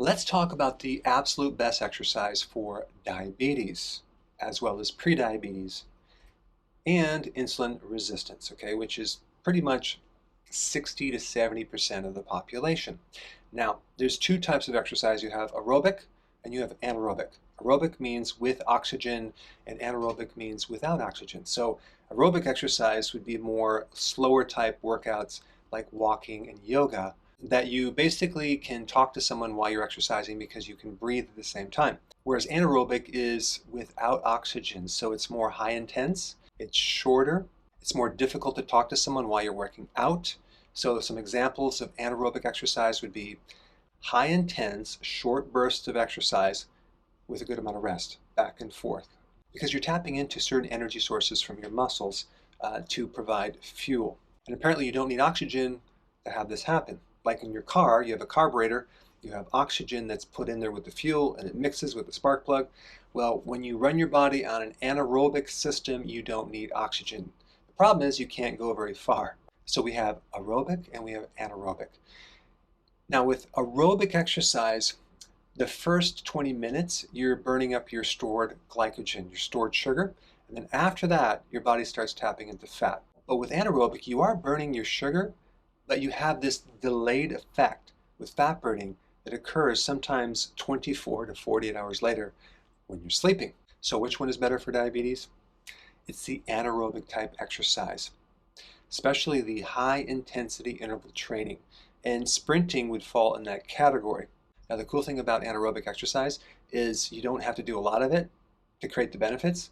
Let's talk about the absolute best exercise for diabetes, as well as prediabetes and insulin resistance, okay, which is pretty much 60 to 70% of the population. Now, there's two types of exercise. You have aerobic and you have anaerobic. Aerobic means with oxygen and anaerobic means without oxygen. So aerobic exercise would be more slower type workouts like walking and yoga that you basically can talk to someone while you're exercising because you can breathe at the same time. Whereas anaerobic is without oxygen, so it's more high intense, it's shorter, it's more difficult to talk to someone while you're working out. So some examples of anaerobic exercise would be high intense, short bursts of exercise with a good amount of rest, back and forth. Because you're tapping into certain energy sources from your muscles to provide fuel. And apparently you don't need oxygen to have this happen. Like in your car, you have a carburetor, you have oxygen that's put in there with the fuel and it mixes with the spark plug. Well, when you run your body on an anaerobic system, you don't need oxygen. The problem is you can't go very far. So we have aerobic and we have anaerobic. Now with aerobic exercise, the first 20 minutes, you're burning up your stored glycogen, your stored sugar. And then after that, your body starts tapping into fat. But with anaerobic, you are burning your sugar, but you have this delayed effect with fat burning that occurs sometimes 24 to 48 hours later when you're sleeping. So which one is better for diabetes? It's the anaerobic type exercise, especially the high intensity interval training. And sprinting would fall in that category. Now the cool thing about anaerobic exercise is you don't have to do a lot of it to create the benefits.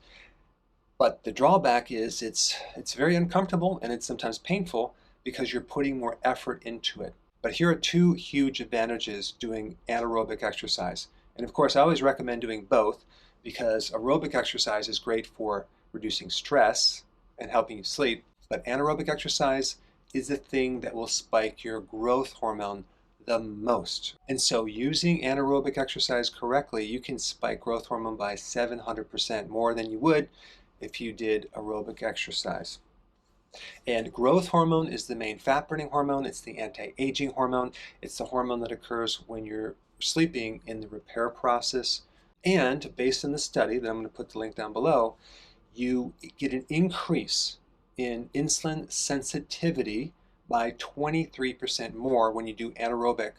But the drawback is it's very uncomfortable and it's sometimes painful because you're putting more effort into it. But here are two huge advantages doing anaerobic exercise. And of course, I always recommend doing both because aerobic exercise is great for reducing stress and helping you sleep. But anaerobic exercise is the thing that will spike your growth hormone the most. And so using anaerobic exercise correctly, you can spike growth hormone by 700% more than you would if you did aerobic exercise. And growth hormone is the main fat burning hormone. It's the anti-aging hormone. It's the hormone that occurs when you're sleeping in the repair process. And based on the study that I'm going to put the link down below, you get an increase in insulin sensitivity by 23% more when you do anaerobic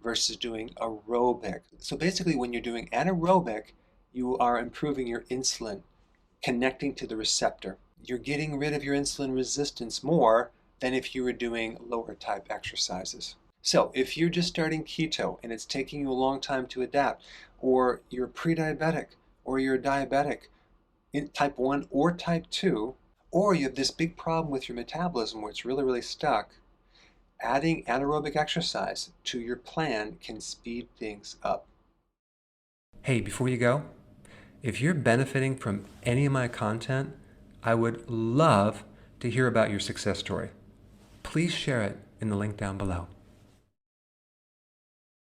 versus doing aerobic. So basically when you're doing anaerobic, you are improving your insulin, connecting to the receptor. You're getting rid of your insulin resistance more than if you were doing lower type exercises. So if you're just starting keto and it's taking you a long time to adapt, or you're pre-diabetic, or you're diabetic in type 1 or type 2, or you have this big problem with your metabolism where it's really stuck, adding anaerobic exercise to your plan can speed things up. Hey, before you go, if you're benefiting from any of my content, I would love to hear about your success story. Please share it in the link down below.